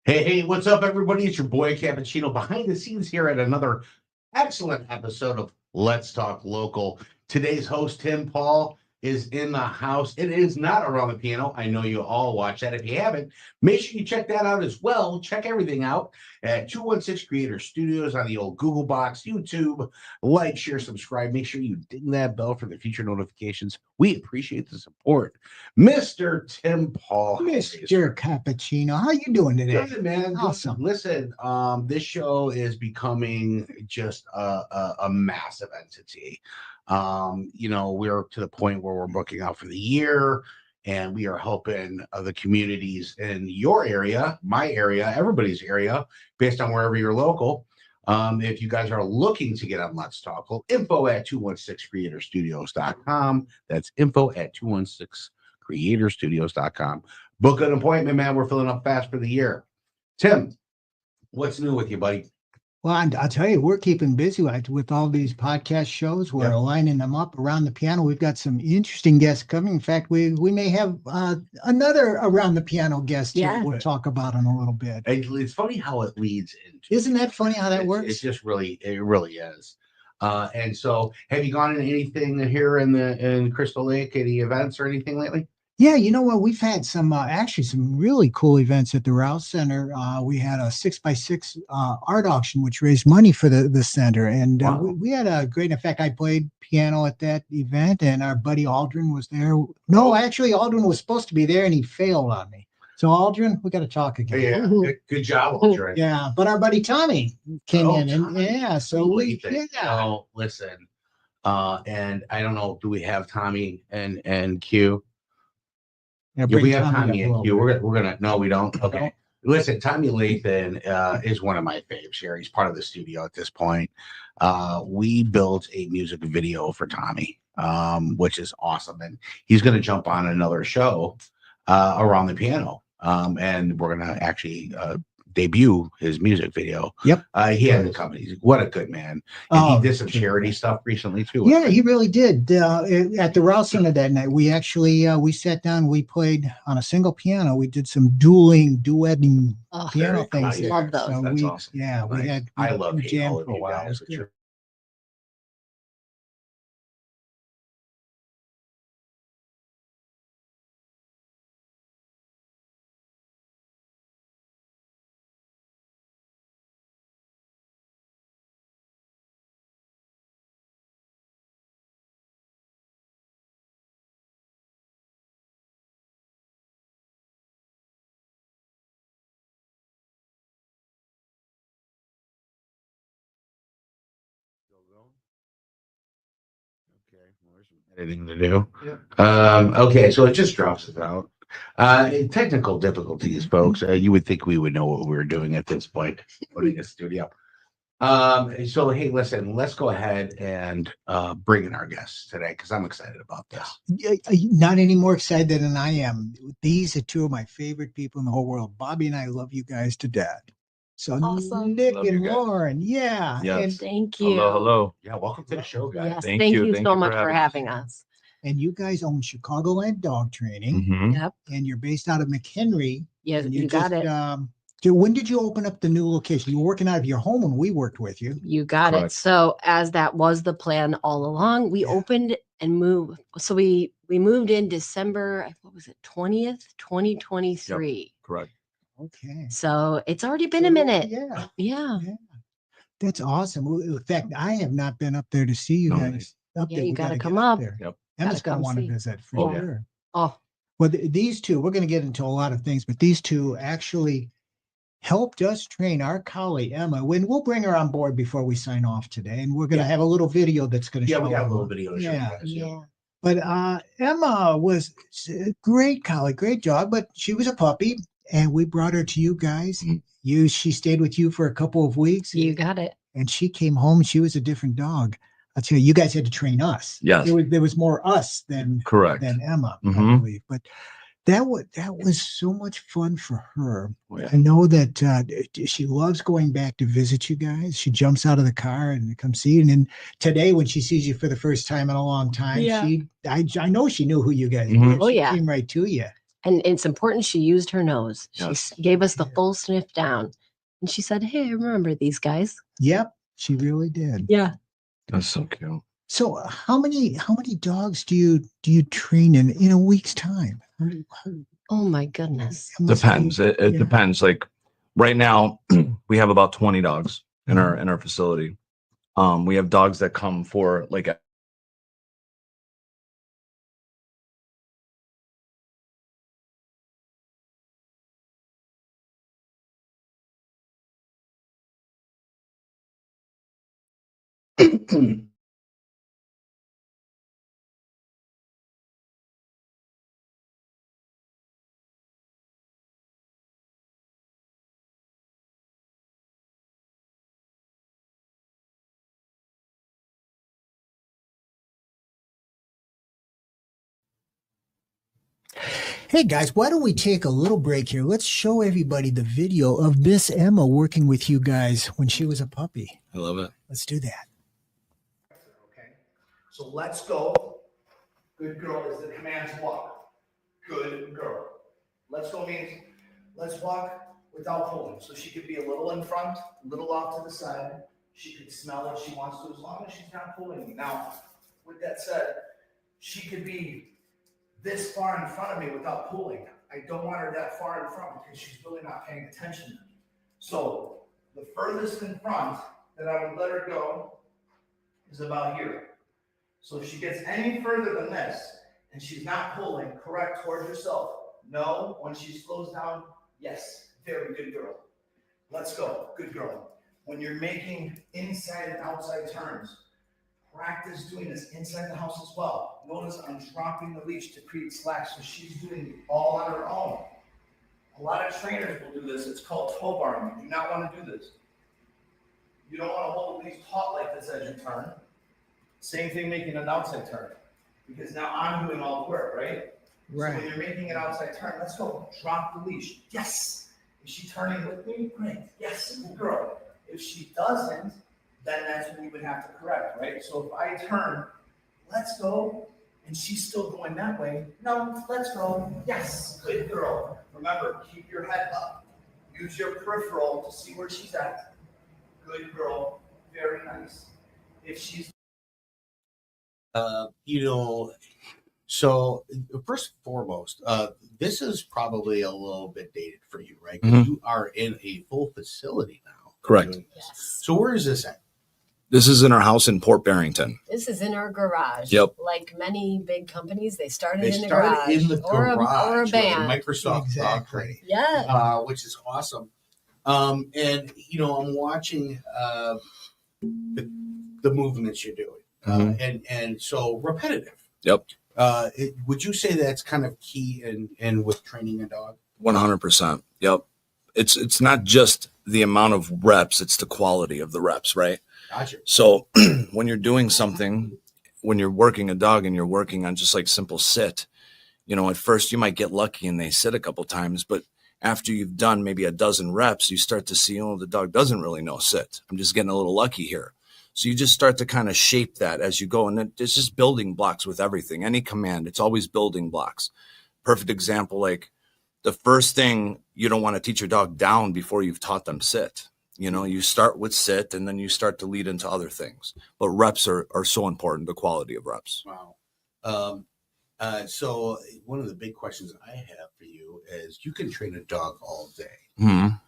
Hey, what's up, everybody? It's your boy Cappuccino behind the scenes here at another excellent episode of Let's Talk Local. Today's host, Tim Paul, is in the house. It is not Around the Piano. I know you all watch that. If you haven't, make sure you check that out as well. Check everything out at 216 Creator Studios on the old Google box, YouTube. Like, share, subscribe. Make sure you ding that bell for the future notifications. We appreciate the support. Mr. Tim Paul. Mr. Cappuccino, how you doing today? Good, man. Awesome. Listen, this show is becoming just a massive entity. We're to the point where we're booking out for the year, and we are helping the communities in your area, my area, everybody's area, based on wherever you're local. If you guys are looking to get on Let's Talk, info at 216creatorstudios.com. That's info at 216creatorstudios.com. Book an appointment, man. We're filling up fast for the year. Tim, what's new with you, buddy? Well, I'll tell you, we're keeping busy with all these podcast shows. We're lining them up around the piano. We've got some interesting guests coming. In fact, we may have another Around the Piano guest here we'll talk about in a little bit. It's funny how it leads into. Isn't that funny how that works? It just really is. And so, have you gone to anything here in Crystal Lake? Any events or anything lately? Yeah, you know what? We've had some really cool events at the Rouse Center. We had a 6x6 art auction, which raised money for the center, and we had a great. In fact, I played piano at that event, and our buddy Aldrin was there. No, actually, Aldrin was supposed to be there, and he failed on me. So Aldrin, we got to talk again. Yeah, good job, Aldrin. Yeah, but our buddy Tommy came in, and so listen, and I don't know, do we have Tommy and Q? Yeah, we have Tommy and Q. We're gonna. No, we don't. Okay. Listen, Tommy Lathan is one of my faves here. He's part of the studio at this point. We built a music video for Tommy, which is awesome, and he's gonna jump on another show Around the Piano, and we're gonna actually debut his music video. Yep. He had the company. What a good man. And he did some charity stuff recently too. Yeah, he really did. At the Rouse Center that night, we actually we sat down, we played on a single piano. We did some duetting piano things. I love those. So That's awesome. Yeah, we had I love jam all of for a you while. guys. Okay, well, there's some editing to do. Okay, so it just drops it out. Technical difficulties, folks. You would think we would know what we were doing at this point, putting a studio. So hey, listen, let's go ahead and bring in our guests today because I'm excited about this. Not any more excited than I am. These are two of my favorite people in the whole world. Bobby and I love you guys to death. So awesome. Nick Love and you guys. Lauren, Yes. and Thank you. Hello. Yeah, welcome to the show, guys. Yes, Thank thank you. you Thank so you much for for having having us. and you guys own Chicagoland Dog Training, Mhm. Yep. and you're based out of McHenry. Yes, And you got it. When did you open up the new location? You were working out of your home when we worked with you. You got it. Correct. So as that was the plan all along, we opened and moved. So we moved in December, what was it, 20th, 2023. Correct. Okay. So it's already been a minute. Yeah. Yeah. That's awesome. Well, in fact, I have not been up there to see you No, guys. Up Yeah, there. you We gotta gotta come get up. there. Yep. Emma's Gotta gonna come want to see. visit for Oh, yeah. sure. Oh, Well, these two, we're going to get into a lot of things, but these two actually helped us train our collie, Emma. When we'll bring her on board before we sign off today, and we're going to have a little video that's going to show. Yeah, we got a her. little video to show you guys. Yeah. But Emma was a great collie, great dog, but she was a puppy, and we brought her to you guys. She stayed with you for a couple of weeks. You got it. And she came home. She was a different dog. I'll tell you, you guys had to train us. Yes. There was more us than Emma, I believe. But that was so much fun for her. Oh, yeah. I know that she loves going back to visit you guys. She jumps out of the car and comes see you. And then today, when she sees you for the first time in a long time, I know she knew who you guys were. Oh, she yeah. came right to you. And it's important she used her nose. Yes. She gave us the full sniff down. And she said, hey, I remember these guys. Yep, she really did. Yeah. That's so cute. So how many dogs do you train in a week's time? Oh my goodness. Depends. It depends. Like right now, we have about 20 dogs in our facility. We have dogs that come for like Hey guys, why don't we take a little break here? Let's show everybody the video of Miss Emma working with you guys when she was a puppy. I love it. Let's do that. Okay, so let's go. Good girl is the command to walk. Good girl. Let's go means let's walk without pulling. So she could be a little in front, a little off to the side. She could smell what she wants to as long as she's not pulling. Now, with that said, she could be this far in front of me without pulling. I don't want her that far in front because she's really not paying attention to me. So the furthest in front that I would let her go is about here. So if she gets any further than this and she's not pulling, correct towards yourself. No, when she slows down, yes, very good girl. Let's go, good girl. When you're making inside and outside turns, practice doing this inside the house as well. Notice I'm dropping the leash to create slack, so she's doing it all on her own. A lot of trainers will do this. It's called toe barring. You do not want to do this. You don't want to hold the leash taut like this as you turn. Same thing making an outside turn, because now I'm doing all the work, right? Right. So when you're making an outside turn, let's go. Drop the leash. Yes. Is she turning with me? Great. Yes, good girl. If she doesn't, then that's when we would have to correct, right? So if I turn, let's go, and she's still going that way. No, let's go. Yes, good girl. Remember, keep your head up. Use your peripheral to see where she's at. Good girl. Very nice. If she's So first and foremost, this is probably a little bit dated for you, right? 'Cause you are in a full facility now. Correct. Yes. So where is this at? This is in our house in Port Barrington. This is in our garage. Yep. Like many big companies, they started They in the started garage. in the or garage a with band. Microsoft Dog Exactly. Training, Yeah. which is awesome. And I'm watching the movements you're doing, and so repetitive. Yep. Would you say that's kind of key in with training a dog? 100%. Yep. It's not just the amount of reps, it's the quality of the reps, right? Gotcha. So when you're doing something, when you're working a dog and you're working on just like simple sit, at first you might get lucky and they sit a couple times, but after you've done maybe a dozen reps, you start to see, the dog doesn't really know sit. I'm just getting a little lucky here. So you just start to kind of shape that as you go. And it's just building blocks with everything. Any command, it's always building blocks. Perfect example, like the first thing you don't want to teach your dog down before you've taught them sit. You start with sit and then you start to lead into other things. But reps are so important, the quality of reps. Wow. So one of the big questions I have for you is you can train a dog all day and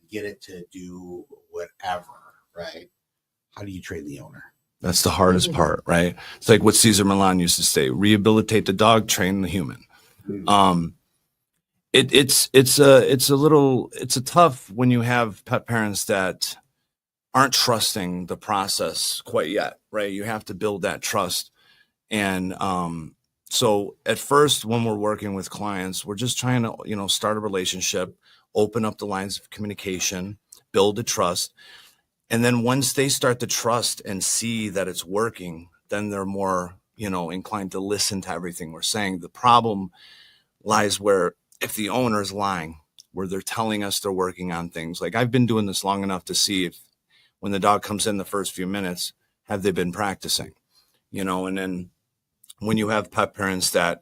get it to do whatever, right? How do you train the owner? That's the hardest part, right? It's like what Cesar Millan used to say, rehabilitate the dog, train the human. It's a tough when you have pet parents that aren't trusting the process quite yet, right? You have to build that trust. And so at first, when we're working with clients, we're just trying to, start a relationship, open up the lines of communication, build a trust. And then once they start to trust and see that it's working, then they're more, inclined to listen to everything we're saying. The problem lies where if the owner is lying, where they're telling us they're working on things. Like I've been doing this long enough to see if when the dog comes in the first few minutes, have they been practicing, and then when you have pet parents that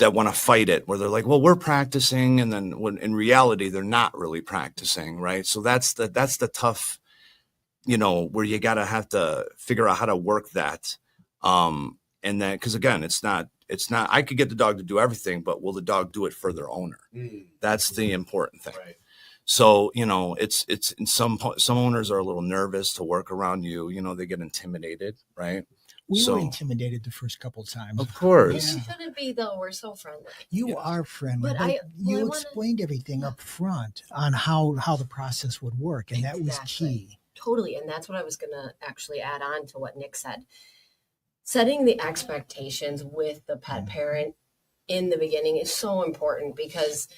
want to fight it, where they're like, well, we're practicing. And then when in reality, they're not really practicing. Right. So that's the tough, where you have to figure out how to work that. And then, cause again, it's not, I could get the dog to do everything, but will the dog do it for their owner? That's the important thing. Right. So, it's some owners are a little nervous to work around you, they get intimidated. Right. We were intimidated the first couple of times. Of course. You shouldn't be, though. We're so friendly. You are friendly, but you explained everything up front on how the process would work, and that was key. Totally, and that's what I was going to actually add on to what Nick said. Setting the expectations with the pet parent in the beginning is so important because,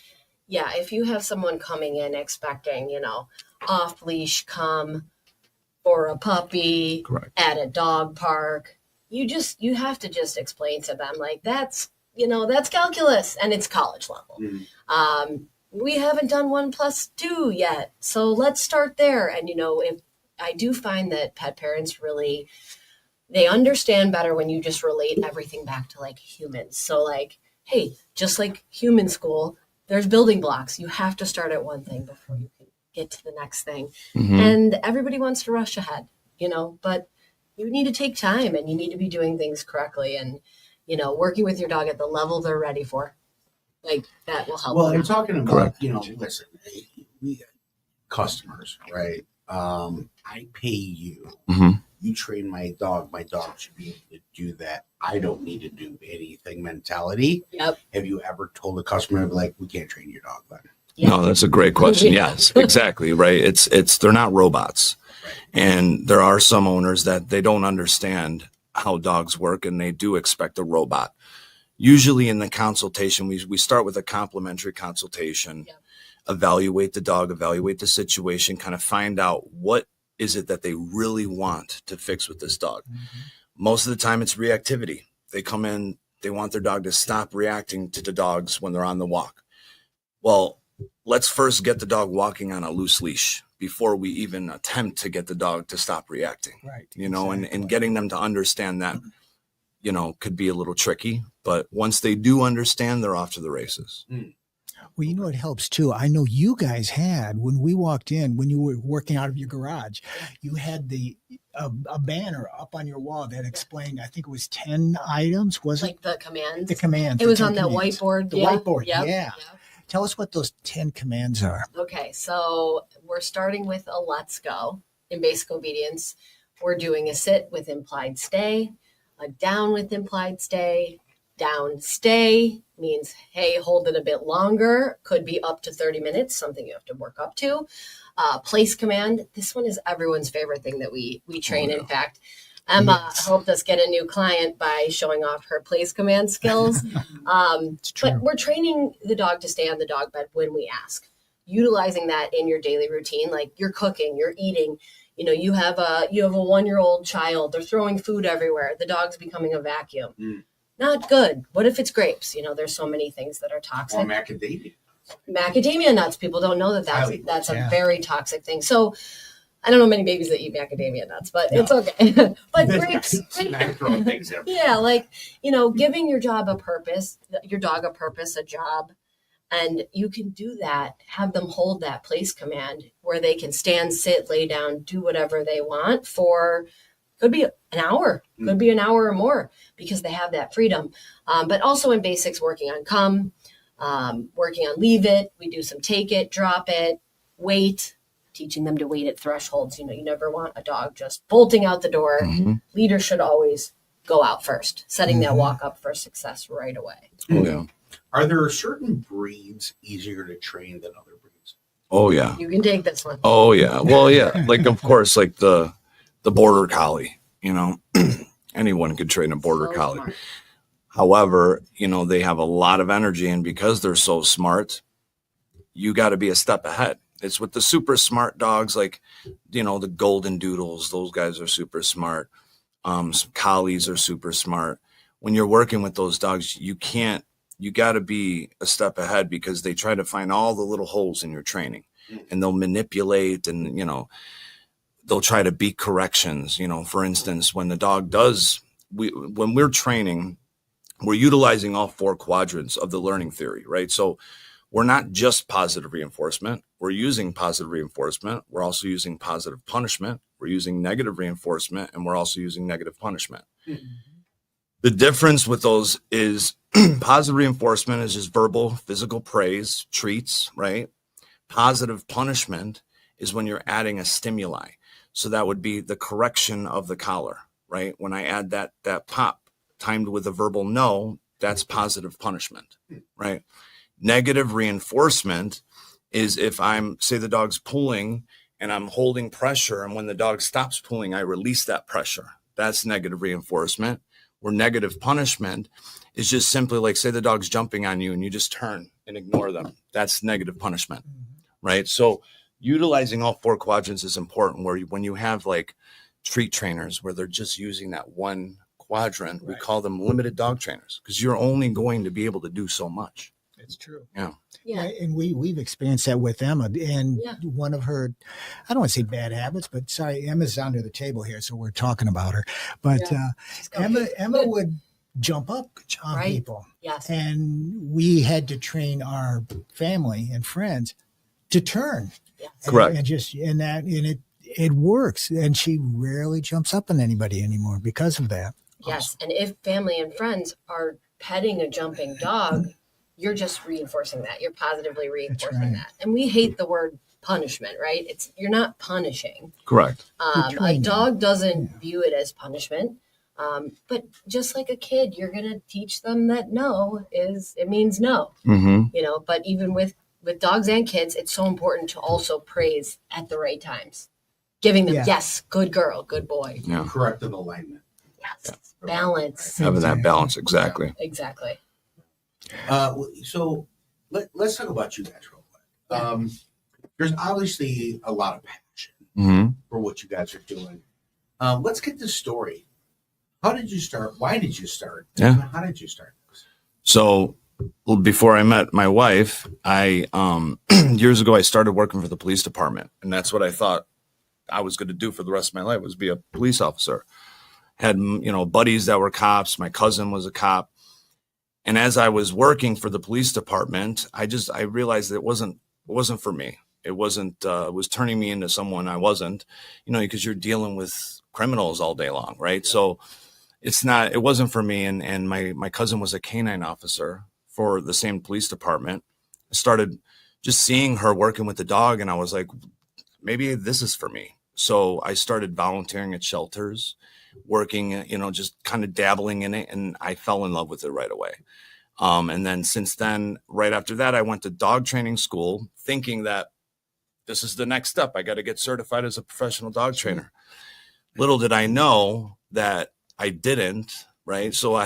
if you have someone coming in expecting, off-leash come for a puppy at a dog park, you have to just explain to them like that's calculus and it's college level. We haven't done 1 + 2 yet. So let's start there. And, if I do find that pet parents really, they understand better when you just relate everything back to like humans. So like, hey, just like human school, there's building blocks. You have to start at one thing before you can get to the next thing. And everybody wants to rush ahead, but you need to take time and you need to be doing things correctly and, working with your dog at the level they're ready for. Like that will help. Well, I'm talking about, listen, we customers, right? I pay you. You train my dog should be able to do that. I don't need to do anything mentality. Yep. Have you ever told a customer like, we can't train your dog then? Yeah. No, that's a great question. Yes, exactly. Right. It's they're not robots. And there are some owners that they don't understand how dogs work and they do expect a robot. Usually in the consultation, we start with a complimentary consultation, evaluate the dog, evaluate the situation, kind of find out what is it that they really want to fix with this dog. Most of the time it's reactivity. They come in, they want their dog to stop reacting to the dogs when they're on the walk. Well, let's first get the dog walking on a loose leash before we even attempt to get the dog to stop reacting. Right. And getting them to understand that, could be a little tricky, but once they do understand, they're off to the races. Well, it helps too. I know you guys had, when we walked in, when you were working out of your garage, you had a banner up on your wall that explained, I think it was 10 items, was it? Like the commands. The commands. It was on that whiteboard. The whiteboard, yeah. Tell us what those 10 commands are. Okay, so we're starting with a let's go in basic obedience. We're doing a sit with implied stay, a down with implied stay. Down stay means, hey, hold it a bit longer. Could be up to 30 minutes, something you have to work up to. Place command. This one is everyone's favorite thing that we train. In fact, Emma helped us get a new client by showing off her place command skills. But we're training the dog to stay on the dog bed when we ask. Utilizing that in your daily routine, like you're cooking, you're eating. You have a 1-year-old child. They're throwing food everywhere. The dog's becoming a vacuum. Not good. What if it's grapes? There's so many things that are toxic. Or macadamia. Macadamia nuts. People don't know that's a very toxic thing. So I don't know many babies that eat macadamia nuts, but it's okay. But grapes. Giving your dog a purpose, a job. And you can do that, have them hold that place command where they can stand, sit, lay down, do whatever they want for, could be an hour, could be an hour or more because they have that freedom. But also in basics, working on come, working on leave it. We do some take it, drop it, wait, teaching them to wait at thresholds. You never want a dog just bolting out the door. Leader should always go out first, setting that Mhm. walk up for success right away. Oh yeah. Are there certain breeds easier to train than other breeds? Oh yeah. You can take this one. Oh yeah. Well, yeah. Like of course, like the border collie. You know, anyone could train a border So collie. smart. However, you know, they have a lot of energy, and because they're so smart, you got to be a step ahead. It's with the super smart dogs, like, you know, the golden doodles. Those guys are super smart. Some collies are super smart. When you're working with those dogs, you got to be a step ahead because they try to find all the little holes in your training, and they'll manipulate, and, you know, they'll try to beat corrections. You know, for instance, when the dog when we're training, we're utilizing all 4 quadrants of the learning theory, right? So we're not just positive reinforcement. We're using positive reinforcement. We're also using positive punishment. We're using negative reinforcement, and we're also using negative punishment. Mm-hmm. The difference with those is positive reinforcement is just verbal, physical praise, treats, right? Positive punishment is when you're adding a stimuli. So that would be the correction of the collar, right? When I add that pop timed with a verbal no, that's positive punishment, right? Negative reinforcement is if say the dog's pulling and I'm holding pressure, and when the dog stops pulling, I release that pressure. That's negative reinforcement. Where negative punishment is just simply like, say the dog's jumping on you and you just turn and ignore them. That's negative punishment, right? So utilizing all 4 quadrants is important, where when you have like treat trainers where they're just using that one quadrant, we call them limited dog trainers, because you're only going to be able to do so much. It's true. Yeah. And we've experienced that with Emma, and Yeah. one of her, I don't want to say bad habits, but sorry, Emma's under the table here, so we're talking about her. But She's coming. Emma would jump up on Right. people, Yes. and we had to train our family and friends to turn. Yes. Correct. And it works, and she rarely jumps up on anybody anymore because of that. Yes. And if family and friends are petting a jumping dog, you're just reinforcing that. You're positively reinforcing right. that. And we hate the word punishment, right? You're not punishing. Correct. A training. dog doesn't view it as punishment. But just like a kid, you're going to teach them that no it means no, Mm-hmm. you know, but even with dogs and kids, it's so important to also praise at the right times, giving them, Yeah. yes, good girl, good boy. Yeah. Corrective alignment. Yes. Balance. Having that balance. Exactly. Exactly. So let's talk about you guys real quick. There's obviously a lot of passion Mm-hmm. for what you guys are doing. Let's get this story. How did you start? Why did you start? Yeah. And how did you start? So before I met my wife, I years ago I started working for the police department, and that's what I thought I was going to do for the rest of my life, was be a police officer. Had, you know, buddies that were cops. My cousin was a cop, and as I was working for the police department, I realized that it wasn't for me. It was turning me into someone I wasn't, you know, because you're dealing with criminals all day long, right? So it wasn't for me. And my cousin was a canine officer for the same police department. I started just seeing her working with the dog, and I was like, maybe this is for me. So I started volunteering at shelters, working, you know, just kind of dabbling in it, and I fell in love with it right away. And then since then, right after that, I went to dog training school thinking that this is the next step. I got to get certified as a professional dog trainer. Little did I know that I didn't, right? So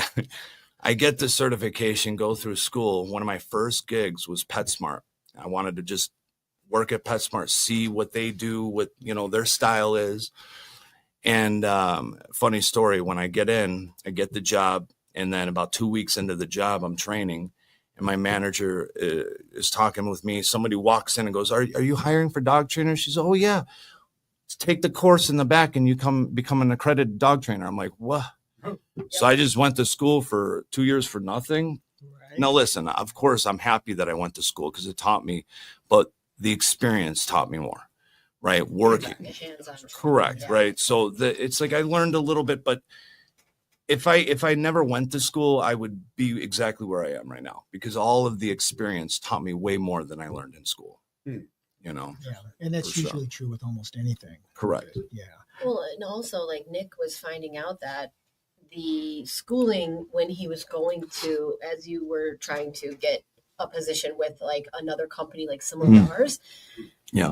I get the certification, go through school. One of my first gigs was PetSmart. I wanted to just work at PetSmart, see what they do, what, you know, their style is. And funny story, when I get in, I get the job, and then about 2 weeks into the job, I'm training, and my manager is talking with me. Somebody walks in and goes, are you hiring for dog trainers? She's, oh yeah, take the course in the back and you become an accredited dog trainer. I'm like, what? So I just went to school for 2 years for nothing. Right. Now listen, of course I'm happy that I went to school because it taught me, but the experience taught me more, right? Working. Hands-on. Correct. Yeah. Right. So it's like I learned a little bit, but if I never went to school, I would be exactly where I am right now, because all of the experience taught me way more than I learned in school. You know? Yeah, and that's For sure. usually true with almost anything. Correct. Yeah. Well, and also like Nick was finding out that the schooling when he was going to, as you were trying to get a position with like another company like similar to ours,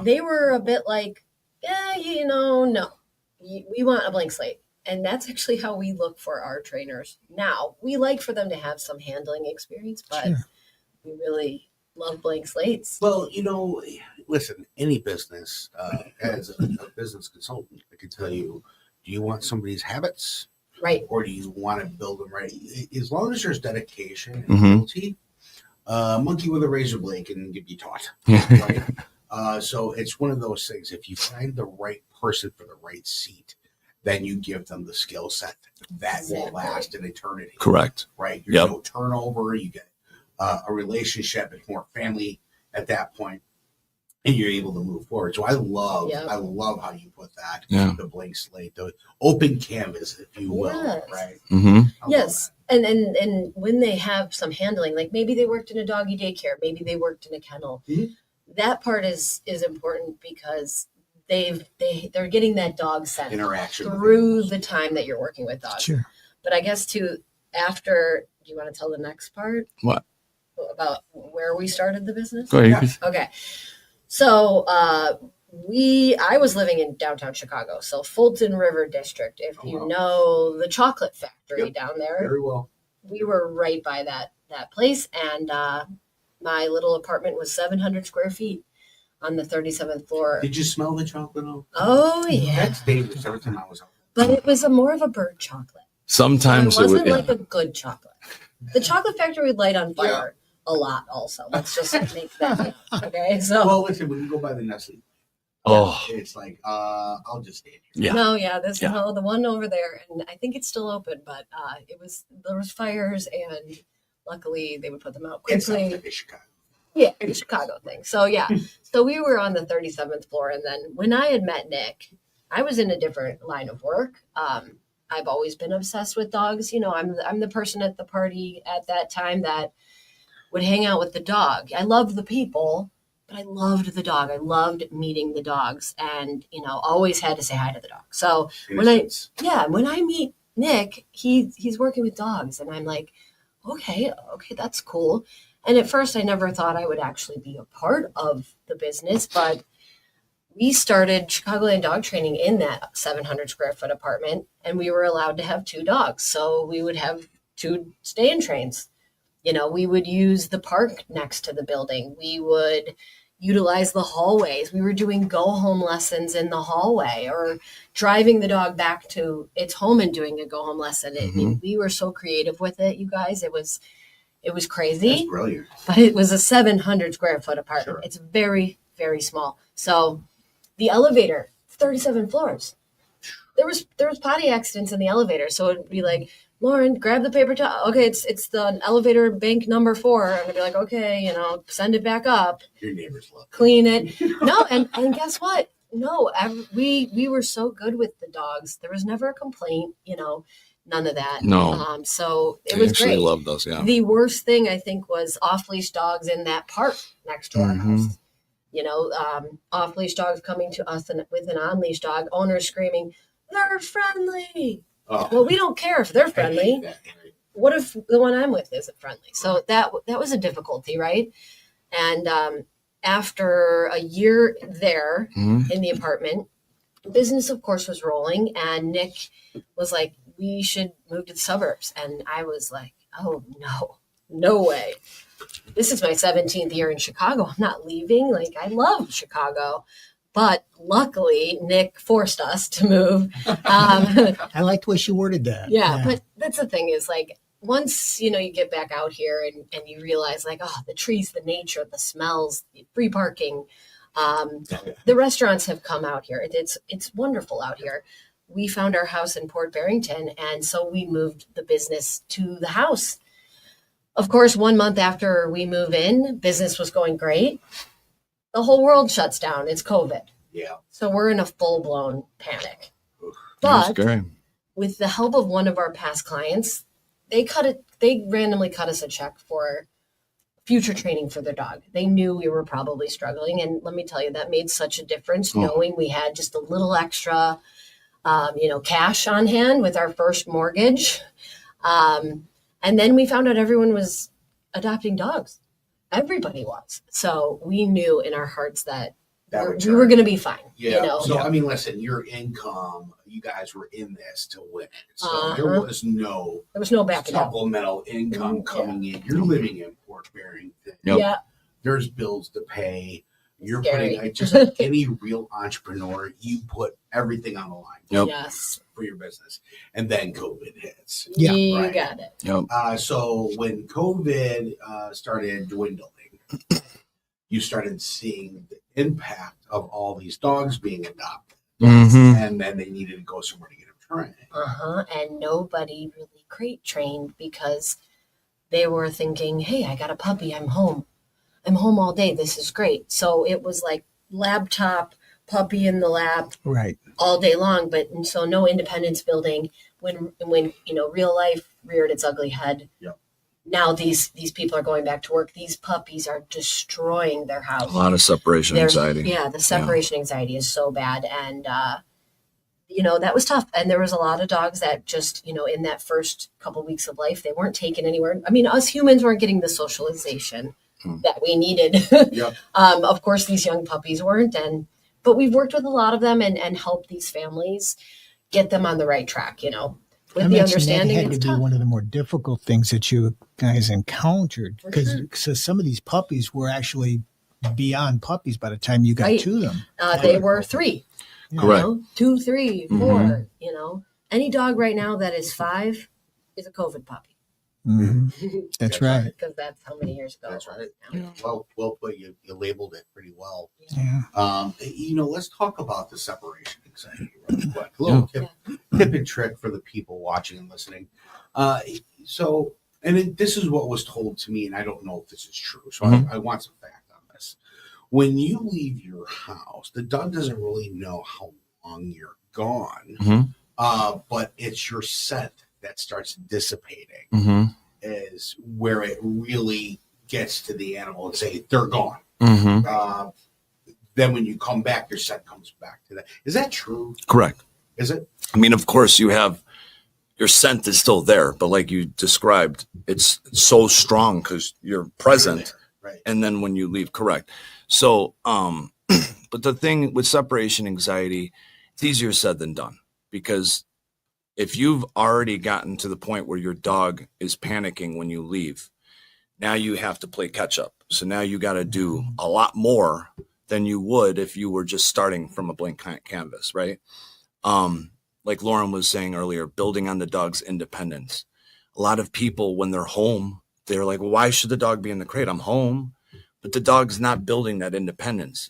they were a bit like, yeah, no, we want a blank slate. And that's actually how we look for our trainers now. We like for them to have some handling experience, but we really love blank slates. Well, listen, any business, as a business consultant, I can tell you, do you want somebody's habits? Right. Or do you want to build them right? As long as there's dedication and loyalty, monkey with a razor blade can be taught. Right? So it's one of those things. If you find the right person for the right seat, then you give them the skill set that will last an eternity. Correct. Right? There's no turnover. You get a relationship. It's more family at that point, and you're able to move forward. So I love how you put that. The blank slate, the open canvas, if you will. Right. Yes. And when they have some handling, like maybe they worked in a doggy daycare, maybe they worked in a kennel. That part is important because they're getting that dog sense interaction through the time that you're working with dogs. Sure. But I guess after, do you want to tell the next part? What? About where we started the business? Go ahead. Okay. So I was living in downtown Chicago, so Fulton River District. If you know the chocolate factory down there, very well. We were right by that place, and my little apartment was 700 square feet on the 37th floor. Did you smell the chocolate? Oh yeah, that's dangerous. Every time I was out. But it was more of a bird chocolate. Sometimes it wasn't like a good chocolate. The chocolate factory would light on fire a lot. Also, let's just make that okay. So well, listen, when you go by the Nestle. It's like I'll just stand here. No, the one over there, and I think it's still open, but there was fires, and luckily they would put them out quickly. It's like Chicago. Yeah, the Chicago thing. So so we were on the 37th floor, and then when I had met Nick, I was in a different line of work. I've always been obsessed with dogs. I'm the person at the party at that time that would hang out with the dog. I loved the people, but I loved the dog. I loved meeting the dogs, and always had to say hi to the dog. So when I meet Nick, he's working with dogs, and I'm like, okay, that's cool. And at first, I never thought I would actually be a part of the business, but we started Chicagoland Dog Training in that 700 square foot apartment, and we were allowed to have 2 dogs. So we would have 2 stay-in trains. We would use the park next to the building. We would utilize the hallways. We were doing go-home lessons in the hallway, or driving the dog back to its home and doing a go-home lesson. I mean, we were so creative with it, you guys. It was crazy. That's brilliant. But it was a 700 square foot apartment. Sure. It's very, very small. So the elevator, 37 floors. There was potty accidents in the elevator. So it'd be like, Lauren, grab the paper towel. Okay, it's the elevator bank number 4. And I'd be like, okay, send it back up. Your neighbors love it. Clean it. No, and guess what? No, we were so good with the dogs. There was never a complaint, none of that. No. So it was great. I loved those, yeah. The worst thing, I think, was off-leash dogs in that park next to our house. Off-leash dogs coming to us with an on-leash dog, owners screaming, they're friendly. Oh. Well, we don't care if they're friendly. What if the one I'm with isn't friendly? So that was a difficulty, right? And after a year there in the apartment, business, of course, was rolling. And Nick was like, we should move to the suburbs. And I was like, oh, no way. This is my 17th year in Chicago. I'm not leaving. Like, I love Chicago. But luckily, Nick forced us to move. I like the way she worded that. Yeah, but that's the thing is, like, once, you get back out here and you realize, like, the trees, the nature, the smells, free parking. The restaurants have come out here. It's wonderful out here. We found our house in Port Barrington, and so we moved the business to the house. Of course, 1 month after we move in, business was going great. The whole world shuts down. It's COVID. Yeah. So we're in a full-blown panic. That's But great. With the help of one of our past clients, they randomly cut us a check for future training for their dog. They knew we were probably struggling. And let me tell you, that made such a difference, knowing we had just a little extra. cash on hand with our first mortgage. And then we found out everyone was adopting dogs. Everybody was. So we knew in our hearts that we were going to be fine. Yeah. So, I mean, listen, your income, you guys were in this to win it. So there was no backing up. Supplemental income coming in. You're living in Port Barrington. Yeah. There's bills to pay. You're Scary. putting, just like any real entrepreneur, you put everything on the line for your business. And then COVID hits. Yeah. You got it. Yep. So when COVID started dwindling, you started seeing the impact of all these dogs being adopted. And then they needed to go somewhere to get them trained. And nobody really crate trained because they were thinking, hey, I got a puppy. I'm home all day. This is great. So it was like laptop, puppy in the lap, right, all day long. But and so no independence building when real life reared its ugly head. Yep. Now these people are going back to work. These puppies are destroying their house. A lot of separation anxiety. Yeah, the separation anxiety is so bad. And, that was tough. And there was a lot of dogs that just, in that first couple weeks of life, they weren't taken anywhere. I mean, us humans weren't getting the socialization that we needed. Yep. Of course, these young puppies weren't. But we've worked with a lot of them and helped these families get them on the right track, with the understanding that had to be one of the more difficult things that you guys encountered, because some of these puppies were actually beyond puppies by the time you got to them. They were 3. Correct. 2, 3, 4. Any dog right now that is 5 is a COVID puppy. That's right. Because that's how many years ago. That's right. Yeah. Well put. You labeled it pretty well. Yeah. Let's talk about the separation anxiety real quick. A little tip and trick for the people watching and listening. This is what was told to me, and I don't know if this is true. So I want some fact on this. When you leave your house, the dog doesn't really know how long you're gone, but it's your scent that starts dissipating is where it really gets to the animal and say they're gone. Then when you come back, your scent comes back to that. Is that true? Correct. Is it? I mean, of course, your scent is still there, but like you described, it's so strong because you're present. Right. And then when you leave, correct. So, but the thing with separation anxiety, it's easier said than done, because if you've already gotten to the point where your dog is panicking when you leave, now you have to play catch up. So now you got to do a lot more than you would if you were just starting from a blank canvas, right? Like Lauren was saying earlier, building on the dog's independence. A lot of people, when they're home, they're like, well, why should the dog be in the crate? I'm home. But the dog's not building that independence.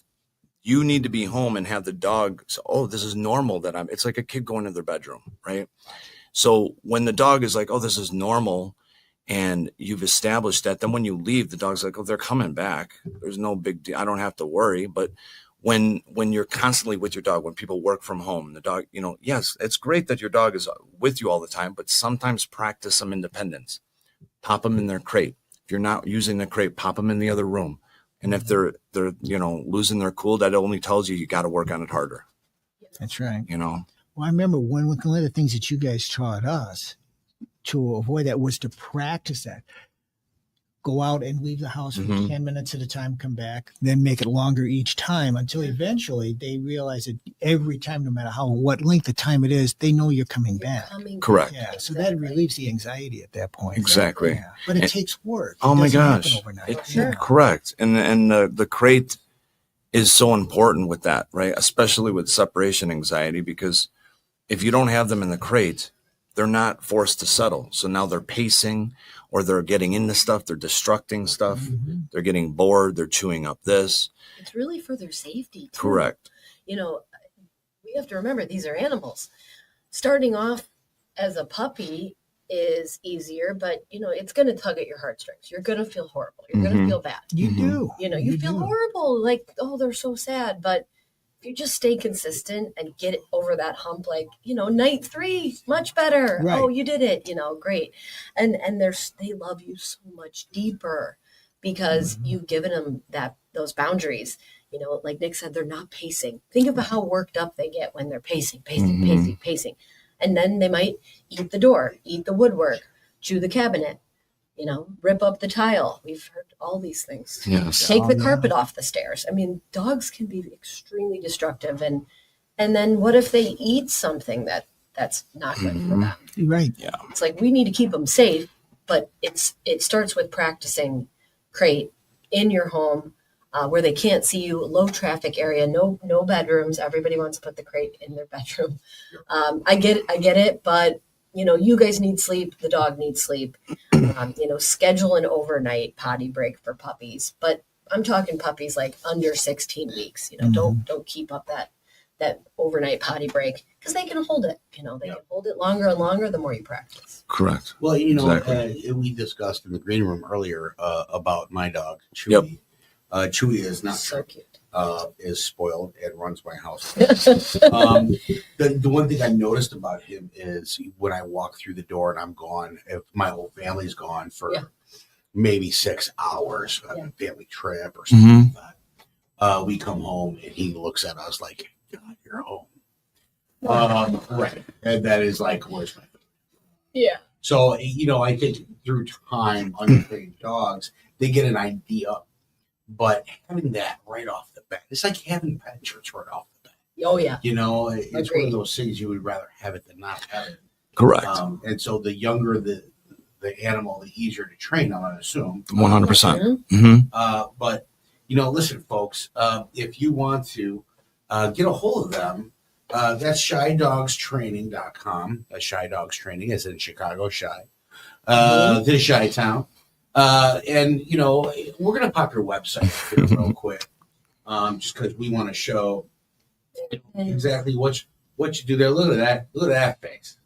You need to be home and have the dog say, oh, this is normal it's like a kid going to their bedroom, right? So when the dog is like, oh, this is normal, and you've established that, then when you leave, the dog's like, oh, they're coming back. There's no big deal. I don't have to worry. But when you're constantly with your dog, when people work from home, the dog, yes, it's great that your dog is with you all the time, but sometimes practice some independence. Pop them in their crate. If you're not using the crate, pop them in the other room. And if they're losing their cool, that only tells you got to work on it harder. That's right. Well, I remember one of the things that you guys taught us to avoid that was to practice that. Go out and leave the house for 10 minutes at a time, come back, then make it longer each time until eventually they realize that every time, no matter what length of time it is, they know you're coming back. Correct. Yeah. So that relieves the anxiety at that point. Exactly. Yeah. But it takes work. Oh my gosh. Correct. And the crate is so important with that, right? Especially with separation anxiety, because if you don't have them in the crate, they're not forced to settle. So now they're pacing, or they're getting into stuff, they're destructing stuff, they're getting bored, they're chewing up this. It's really for their safety, too. Correct. We have to remember these are animals. Starting off as a puppy is easier, but it's going to tug at your heartstrings. You're going to feel horrible. You're going to feel bad. You do. You feel horrible. Like, oh, they're so sad. But if you just stay consistent and get it over that hump, like, night 3, much better. Right. Oh, you did it, great. And they love you so much deeper because you've given them that those boundaries. You know, like Nick said, they're not pacing. Think about how worked up they get when they're pacing. And then they might eat the door, eat the woodwork, chew the cabinet, you know, rip up the tile. We've heard all these things. Yes. Take the carpet off the stairs. I mean, dogs can be extremely destructive. And then what if they eat something that's not good for them? Right. Yeah. It's like we need to keep them safe, but it starts with practicing crate in your home where they can't see you, low traffic area, no bedrooms. Everybody wants to put the crate in their bedroom. I get it, but you know, you guys need sleep. The dog needs sleep. You know, schedule an overnight potty break for puppies, but I'm talking puppies like under 16 weeks. You know, don't keep up that overnight potty break because they can hold it. You know, they can hold it longer and longer the more you practice. Correct. Well, you know, Exactly. we discussed in the green room earlier about my dog, Chewy. Yep. Chewy is not So cute. is spoiled and runs my house. The one thing I noticed about him is when I walk through the door and I'm gone, if my whole family's gone for maybe 6 hours, a family trip or something like that, we come home and he looks at us like, God, you're home. Right. And that is like, where's my food? Yeah. So, you know, I think through time, untrained dogs, they get an idea. But having that right off the bat, it's like having pet insurance right off the bat. Oh yeah. You know, it's one Agreed. of those things you would rather have it than not have it. Correct. And so the younger the animal, the easier to train, I'm going to assume. 100%. But, you know, listen, folks, if you want to get a hold of them, that's shydogstraining.com. Shy Dogs Training is in Chicago, Shy. This Shy Town. And, you know, we're going to pop your website here real quick, just because we want to show exactly what you do there. Look at that. Look at that face,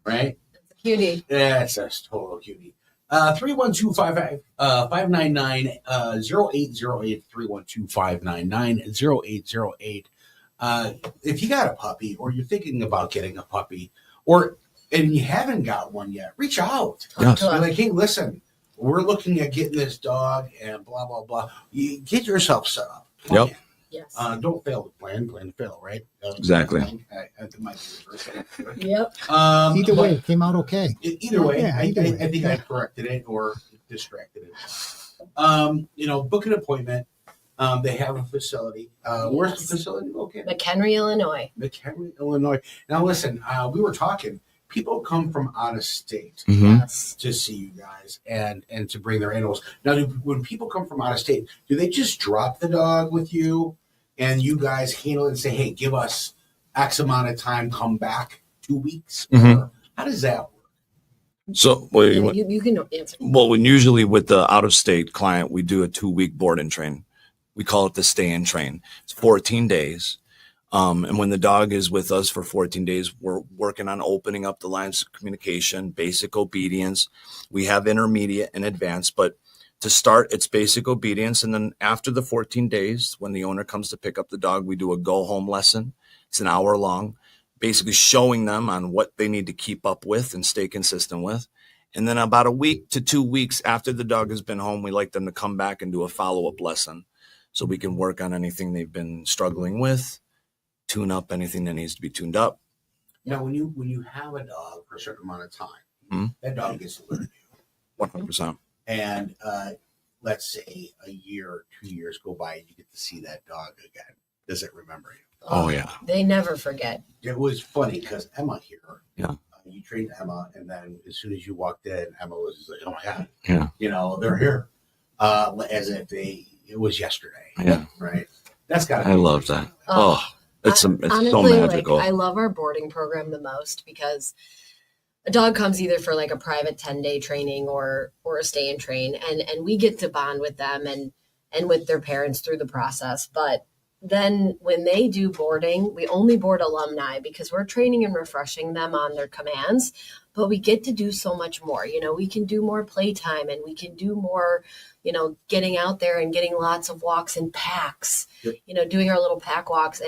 right? Cutie. That's a total cutie. 312-599-0808, 312-599-0808. If you got a puppy or you're thinking about getting a puppy and you haven't got one yet, reach out. Yes. Be like, hey, listen, we're looking at getting this dog and blah, blah, blah. You get yourself set up. Plan. Yep. Yes. Don't fail to plan to fail, right? Exactly. That might be reversal. Yep. Either way, it came out okay. Either way, Yeah, I either way. think I corrected it or distracted it. You know, book an appointment. They have a facility. Where's the facility located? McHenry, Illinois. McHenry, Illinois. Now, listen, we were talking. People come from out of state Yes. to see you guys and to bring their animals. Now, when people come from out of state, do they just drop the dog with you and you guys handle it and say, hey, give us X amount of time, come back 2 weeks? Or how does that work? So, You can answer. well, when usually with the out-of-state client, we do a 2-week board and train. We call it the stay and train. It's 14 days. And when the dog is with us for 14 days, we're working on opening up the lines of communication, basic obedience. We have intermediate and advanced, but to start, it's basic obedience. And then after the 14 days, when the owner comes to pick up the dog, we do a go home lesson. It's an hour long, basically showing them on what they need to keep up with and stay consistent with. And then about a week to 2 weeks after the dog has been home, we like them to come back and do a follow-up lesson so we can work on anything they've been struggling with, tune up anything that needs to be tuned up. Now, when you have a dog for a certain amount of time, that dog gets to learn you. 100%. And let's say a year or 2 years go by and you get to see that dog again. Does it remember you? Oh, yeah. They never forget. It was funny because Emma here, Yeah. You trained Emma, and then as soon as you walked in, Emma was just like, oh my God, Yeah. you know, they're here. As if it was yesterday. Yeah. Right. That's got I love that. Oh, it's so Honestly, magical. Like, I love our boarding program the most because a dog comes either for like a private 10-day training or a stay and train, and we get to bond with them and with their parents through the process. But then when they do boarding, we only board alumni because we're training and refreshing them on their commands, but we get to do so much more. You know, we can do more playtime and we can do more, you know, getting out there and getting lots of walks in packs, you know, doing our little pack walks.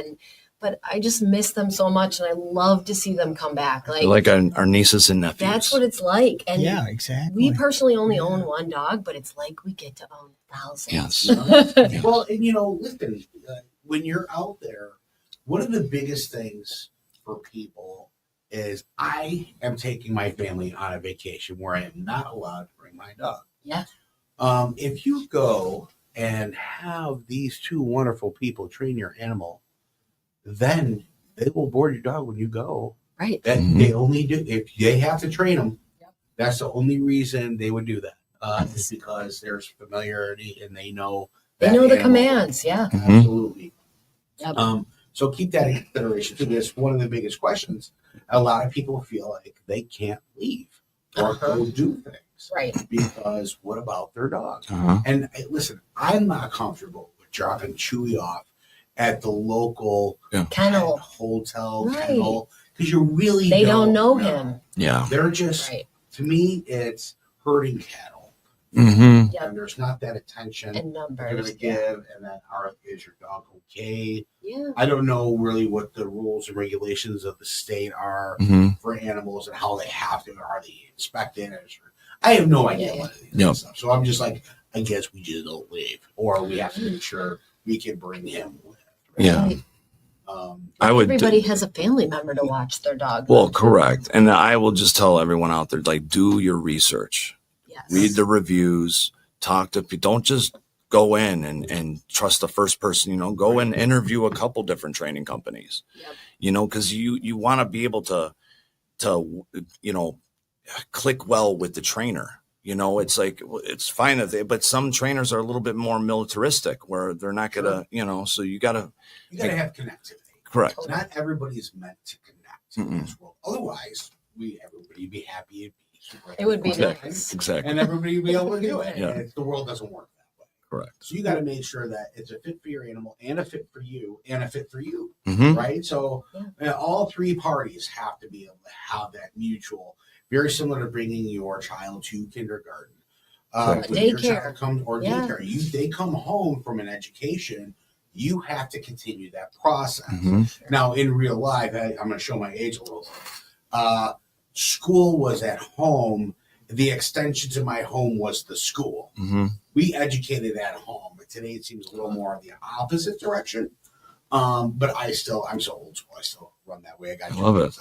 but I just miss them so much, and I love to see them come back. Like our nieces and nephews. That's what it's like. And yeah, exactly. we personally only own one dog, but it's like we get to own thousands. Yes. Well, and listen, when you're out there, one of the biggest things for people is I am taking my family on a vacation where I am not allowed to bring my dog. Yeah. If you go and have these two wonderful people train your animal, then they will board your dog when you go. Right. That they only do if they have to train them. Yep. That's the only reason they would do that. Is because there's familiarity and they know. They know the commands. Yeah. Absolutely. Yep. So keep that in consideration. To this, one of the biggest questions. A lot of people feel like they can't leave or go do things. Right. Because what about their dog? Uh-huh. And listen, I'm not comfortable with dropping Chewy off at the local Kennel. hotel Right. kennel because you really They don't know him. Yeah. They're just Right. to me, it's herding cattle. Mm-hmm. Yep. And there's not that attention And you're numbers. going to give, and then is your dog okay? Yeah. I don't know really what the rules and regulations of the state are Mm-hmm. for animals and how they have to, are they inspected? I have no idea what it is. Yep. Stuff. So I'm just like, I guess we just don't leave, or we have to make sure we can bring him with. Right? Yeah. Right. I would. Everybody has a family member to watch their dog. Well, correct. And I will just tell everyone out there, like, do your research. Yes. Read the reviews, talk to people. Don't just go in and trust the first person, go and interview a couple different training companies, Yep. because you want to be able to click well with the trainer. It's like, it's fine but some trainers are a little bit more militaristic where they're not going to, so you got to have connectivity. Correct. Not everybody's meant to connect in Mm-mm. this world. Otherwise, everybody would be happy. It would be Exactly. nice. Exactly. And everybody would be able to do it. Yeah. And the world doesn't work that way. Correct. So you got to make sure that it's a fit for your animal and a fit for you and a fit for you. Mm-hmm. Right. So all three parties have to be able to have that mutual, very similar to bringing your child to kindergarten. When your child comes, or daycare, they come home from an education. You have to continue that process. Mm-hmm. Now, in real life, I'm going to show my age a little. School was at home. The extension to my home was the school. Mm-hmm. We educated at home, but today it seems a little more the opposite direction. But I'm so old school. I still run that way. I love it.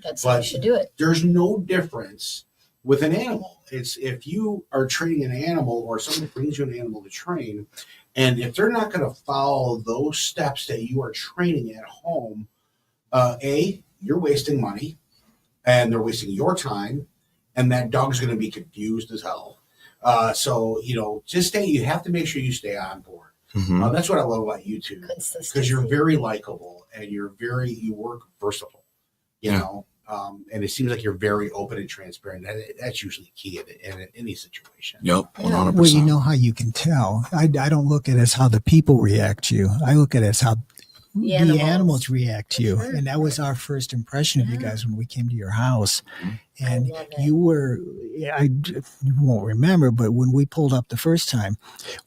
That's how you should do it. There's no difference with an animal. It's if you are training an animal or somebody brings you an animal to train, and if they're not going to follow those steps that you are training at home, you're wasting money and they're wasting your time, and that dog's going to be confused as hell. So, you have to make sure you stay on board. Mm-hmm. That's what I love about you two, because you're very likable and you work versatile, and it seems like you're very open and transparent. That's usually key in any situation. Yep, 100%. Well, you know how you can tell. I don't look at it as how the people react to you. I look at it as how the animals react to you. Sure. And that was our first impression of you guys when we came to your house. And you won't remember, but when we pulled up the first time,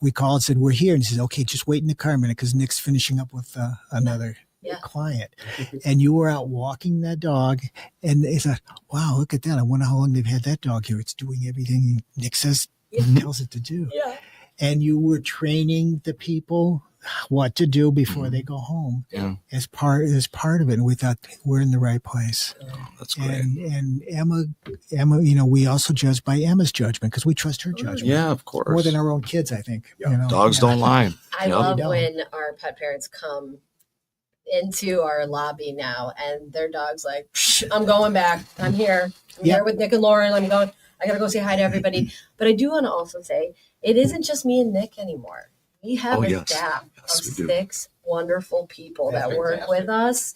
we called and said, we're here. And he said, okay, just wait in the car a minute because Nick's finishing up with another client. And you were out walking that dog, and they said, wow, look at that. I wonder how long they've had that dog here. It's doing everything Nick says tells it to do. Yeah. And you were training the people what to do before they go home as part of it. And we thought we're in the right place. Oh, that's great. And Emma, we also judge by Emma's judgment because we trust her judgment. Yeah, of course. More than our own kids, I think. Dogs don't lie. I love when our pet parents come into our lobby now and their dog's like, I'm going back. I'm here. I'm here with Nick and Lauren. I got to go say hi to everybody. But I do want to also say it isn't just me and Nick anymore. We have a staff of 6 wonderful people that work with us.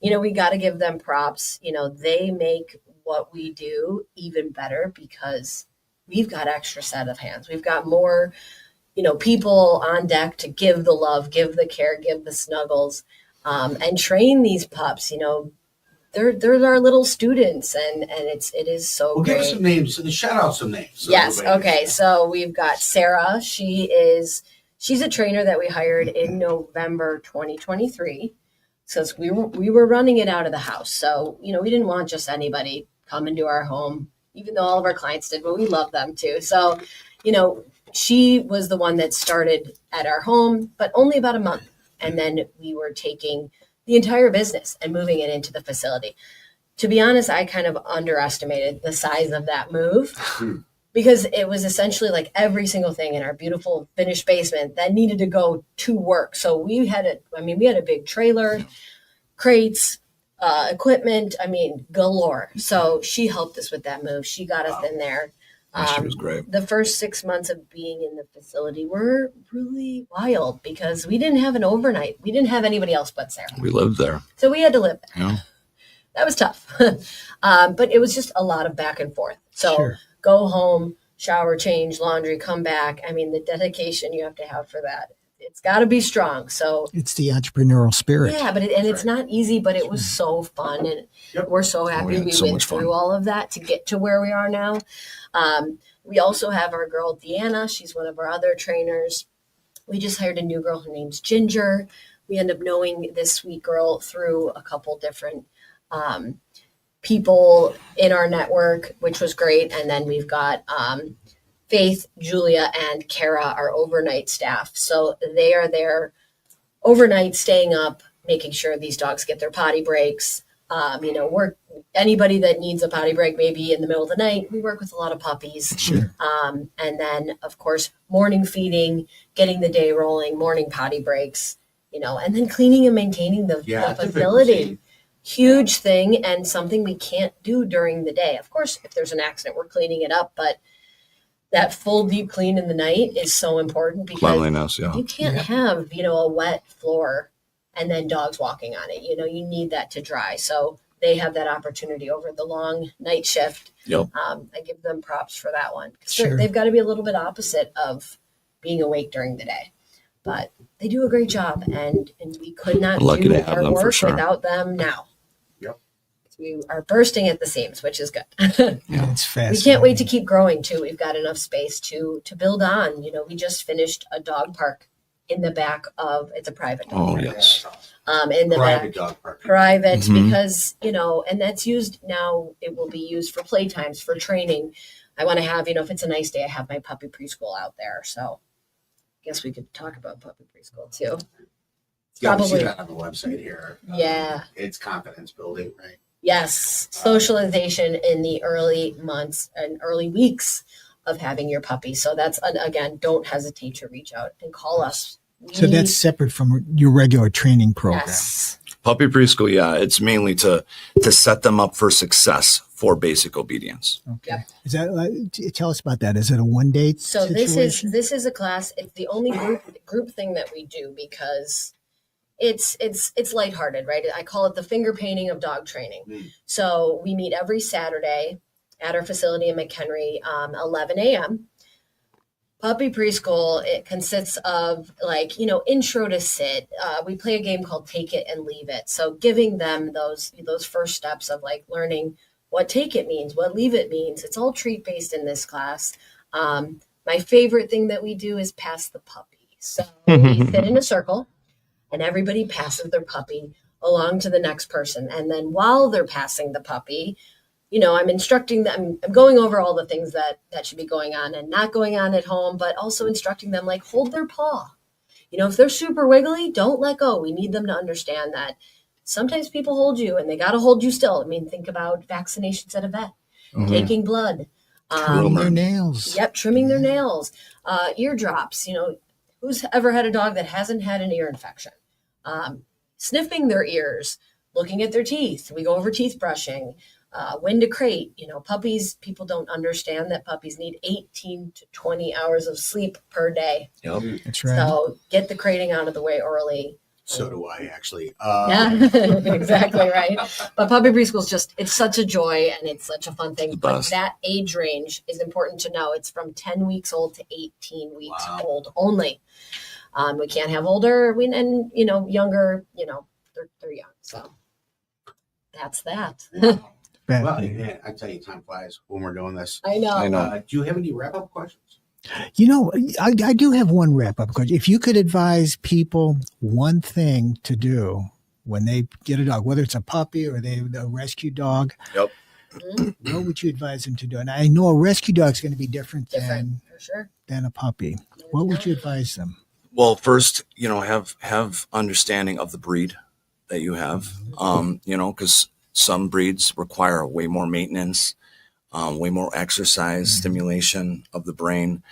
Yeah. We got to give them props. They make what we do even better because we've got extra set of hands. We've got more, people on deck to give the love, give the care, give the snuggles, and train these pups. They're our little students, and it is so great. Give us some names. Shout out some names. So yes. Okay. So we've got Sarah. She's a trainer that we hired in November 2023. since we were running it out of the house. So, we didn't want just anybody come into our home, even though all of our clients did, but we love them too. So, she was the one that started at our home, but only about a month. And then we were taking the entire business and moving it into the facility. To be honest, I kind of underestimated the size of that move because it was essentially like every single thing in our beautiful finished basement that needed to go to work. So we had a big trailer, crates, equipment, galore. So she helped us with that move. She got us in there. She was great. The first 6 months of being in the facility were really wild because we didn't have an overnight. We didn't have anybody else but Sarah. We lived there. So we had to live there. Yeah. That was tough. But it was just a lot of back and forth. So go home, shower, change, laundry, come back. The dedication you have to have for that. It's got to be strong. So it's the entrepreneurial spirit. Yeah, but it's not easy, but it was so fun. And we're so happy we went through all of that to get to where we are now. We also have our girl, Deanna. She's one of our other trainers. We just hired a new girl. Her name's Ginger. We end up knowing this sweet girl through a couple different people in our network, which was great. And then we've got Faith, Julia, and Kara, our overnight staff. So they are there overnight, staying up, making sure these dogs get their potty breaks. Anybody that needs a potty break, maybe in the middle of the night, we work with a lot of puppies. Sure. And then, of course, morning feeding, getting the day rolling, morning potty breaks, and then cleaning and maintaining the facility. Huge thing and something we can't do during the day. Of course, if there's an accident, we're cleaning it up, but that full deep clean in the night is so important because cleanliness, you can't have, a wet floor and then dogs walking on it. You need that to dry. So they have that opportunity over the long night shift. Yep. I give them props for that one. They've got to be a little bit opposite of being awake during the day. But they do a great job, and we could not do our work without them now. We are bursting at the seams, which is good. Yeah, it's fast. We can't wait to keep growing too. We've got enough space to build on. We just finished a dog park in the back of, it's a private dog park. Yes. In the Private back, dog park. private because, and that's used now. It will be used for playtimes, for training. I want to have, if it's a nice day, I have my puppy preschool out there. So I guess we could talk about puppy preschool too. Probably see that on the website here. Yeah. It's confidence building, right? Yes, socialization in the early months and early weeks of having your puppy. So that's, again, don't hesitate to reach out and call us. So that's separate from your regular training program. Yes. Puppy preschool, it's mainly to set them up for success for basic obedience. Okay. Yep. Is that tell us about that? Is it a one-day So situation? this is a class. It's the only group thing that we do because it's lighthearted, right? I call it the finger painting of dog training. So we meet every Saturday at our facility in McHenry, 11 a.m. Puppy preschool, it consists of intro to sit. We play a game called Take It and Leave It. So giving them those first steps of learning what take it means, what leave it means. It's all treat based in this class. My favorite thing that we do is pass the puppy. So we sit in a circle and everybody passes their puppy along to the next person. And then while they're passing the puppy, I'm instructing them, I'm going over all the things that should be going on and not going on at home, but also instructing them, hold their paw. If they're super wiggly, don't let go. We need them to understand that sometimes people hold you and they got to hold you still. Think about vaccinations at a vet, taking blood. Trimming their nails. Yep, trimming their nails. Ear drops. Who's ever had a dog that hasn't had an ear infection? Sniffing their ears, looking at their teeth. We go over teeth brushing, when to crate. Puppies, people don't understand that puppies need 18 to 20 hours of sleep per day. Yep. That's right. So get the crating out of the way early. So do I, actually. Yeah, exactly right. But puppy preschool is it's such a joy and it's such a fun thing. But that age range is important to know. It's from 10 weeks old to 18 weeks old only. We can't have older and younger, they're young. So that's that. Well, yeah, I tell you, time flies when we're doing this. I know. Do you have any wrap-up questions? I do have one wrap-up question. If you could advise people one thing to do when they get a dog, whether it's a puppy or a rescue dog, Yep. what would you advise them to do? And I know a rescue dog is going to be different For sure. than a puppy. What would you advise them? Well, first, have understanding of the breed that you have, because some breeds require way more maintenance, way more exercise, stimulation of the brain.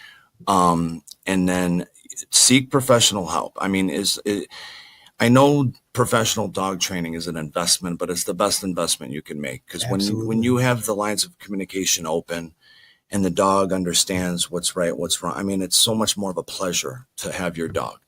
And then seek professional help. I mean, I know professional dog training is an investment, but it's the best investment you can make, because when you have the lines of communication open and the dog understands what's right, what's wrong, I mean, it's so much more of a pleasure to have your dog.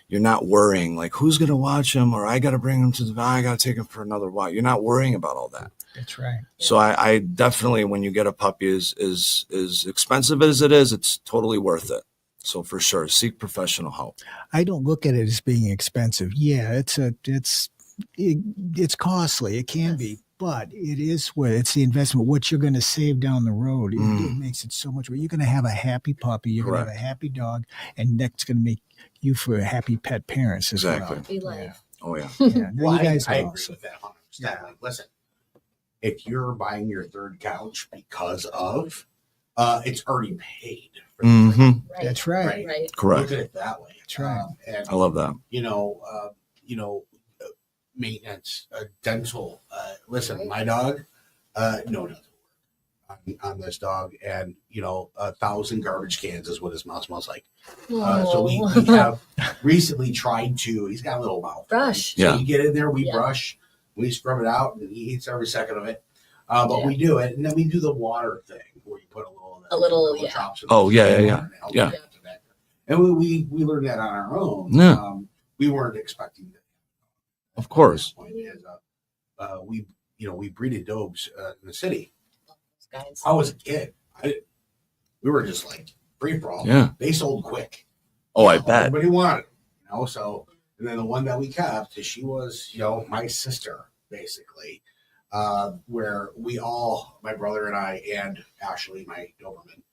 You're not worrying like, who's going to watch him, or I got to bring him to the vet, I got to take him for another walk. You're not worrying about all that. That's right. So I definitely, when you get a puppy, as expensive as it is, it's totally worth it. So for sure, seek professional help. I don't look at it as being expensive. Yeah, it's costly. It can be, but it's the investment. What you're going to save down the road, it makes it so much. You're going to have a happy puppy. You're going to have a happy dog, and that's going to make you for a happy pet parents as well. Be life. Yeah. Oh yeah. Yeah. No, Well, you guys I are agree awesome. with that 100%. Like, listen, if you're buying your third couch because of, it's already paid. For the Mm-hmm. Right. That's right. Right. Correct. Look at it that way. That's right. And I love that. maintenance, dental. Listen, my dog, no doesn't work on this dog, and 1,000 garbage cans is what his mouth smells like. So we have recently tried to. He's got a little mouth. Brush. So Yeah. you get in there, we Yeah. brush, we scrub it out, and he eats every second of it. But we do it, and then we do the water thing where you put A little, drops of Oh, yeah, water yeah, and help yeah. it get to that. And we learned that on our own. Yeah. We weren't expecting that. Of course. Point is, we breeded dogs in the city. Guys. I was a kid. We were just like free for all. Yeah. They sold quick. Oh, I bet. Everybody wanted it, So, and then the one that we kept, she was, my sister, basically, where we all, my brother and I, and Ashley, my Doberman,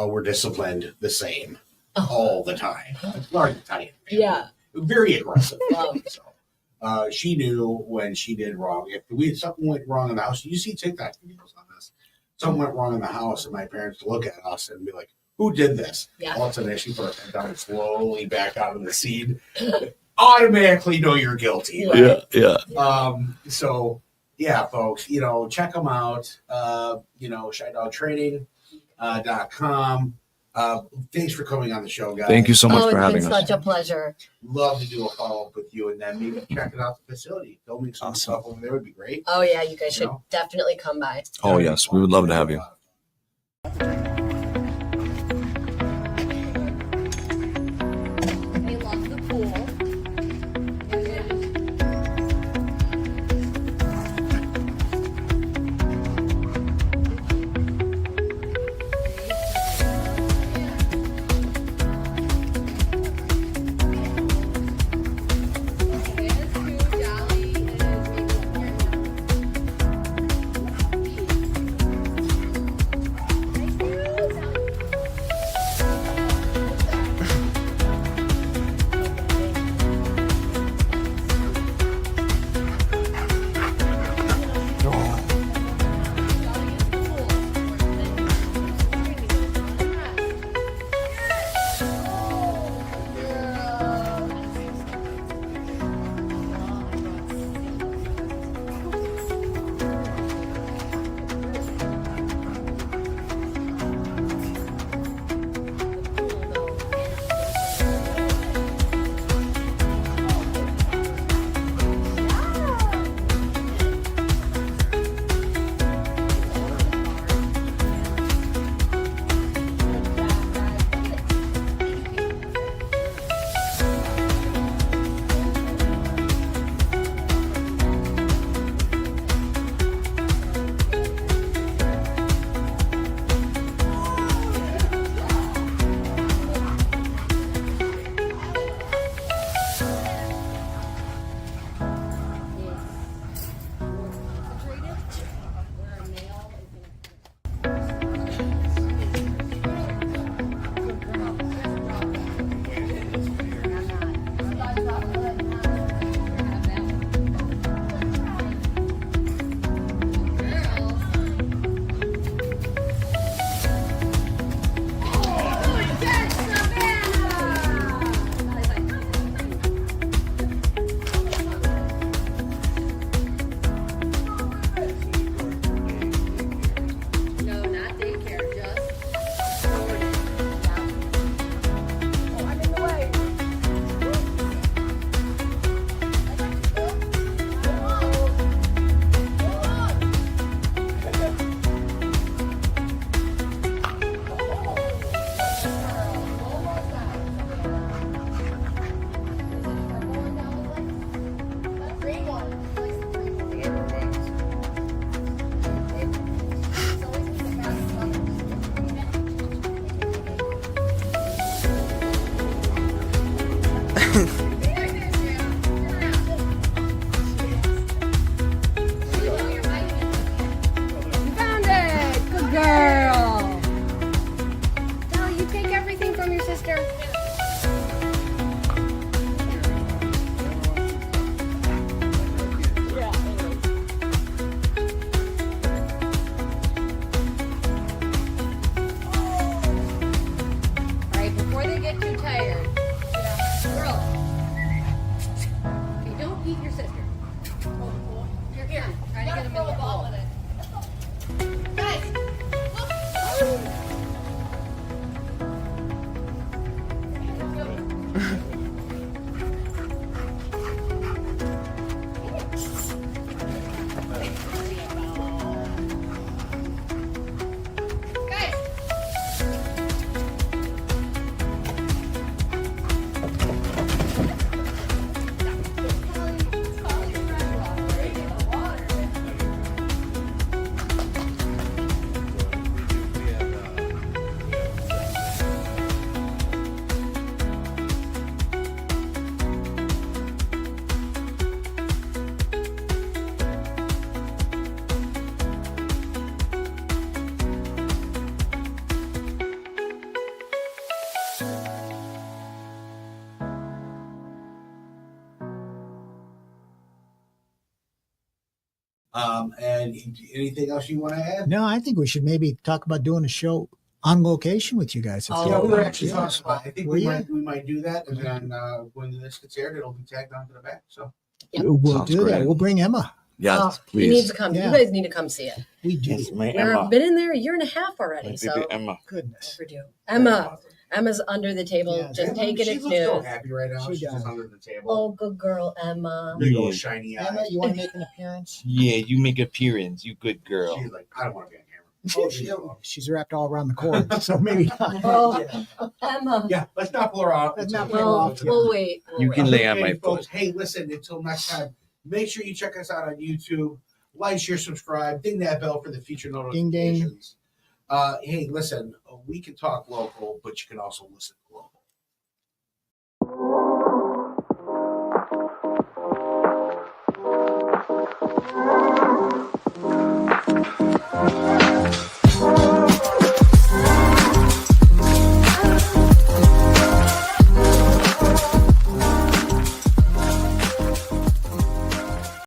were disciplined the same all the time. Large Italian family. Yeah. Very aggressive. Love. So, she knew when she did wrong. If something went wrong in the house, you see TikTok videos on this. Something went wrong in the house, and my parents would look at us and be like, "Who did this?" Yeah. All of a sudden, she put her head down slowly back out of the seat. Automatically know you're guilty. Right? Yeah. So yeah, folks, check them out. ShyDogTraining.com. Thanks for coming on the show, guys. Thank you so much for It's having been us. such a pleasure. Love to do a follow-up with you, and then maybe checking out the facility. Filming some Awesome. stuff over there would be great. Oh yeah, you guys You should know? definitely come by. Oh, yes. We would love to have you. They love the pool. Nice to sister. Right, before they get too tired. Girl. Okay, don't beat your sister. You're here. Try to get him in the ball. Guys, look. Guys. And anything else you want to add? No, I think we should maybe talk about doing a show on location with you guys. Yeah, we were actually Yeah. talking about. I think Were we you? might do that, and then when this gets aired, it'll be tagged onto the back. So We'll Sounds do that. great. We'll bring Emma. Yes, Oh, please. he needs to come. Yeah. You guys need to come see it. We do. Yes, my We've Emma. been in there a year and a half already. My So baby Emma. Goodness. overdue. Emma's under the table. Yeah, just take it She at looks so noon. happy right now. She She's does. just under the table. Oh, good girl, Emma. Big old Yeah. shiny Emma, eyes. you want to make an appearance? Yeah, you make appearance. You good girl. She's like, I don't want to be on camera. She's wrapped all around the cord, so maybe not. Oh, Emma. Yeah, let's not pull her off. Let's not It's pull her okay. off. We'll wait. We'll You wait. can lay on Okay, my folks. foot. Hey, listen, until next time, make sure you check us out on YouTube. Like, share, subscribe, ding that bell for the future Ding, ding. notifications. Hey, listen, we can talk local, but you can also listen global.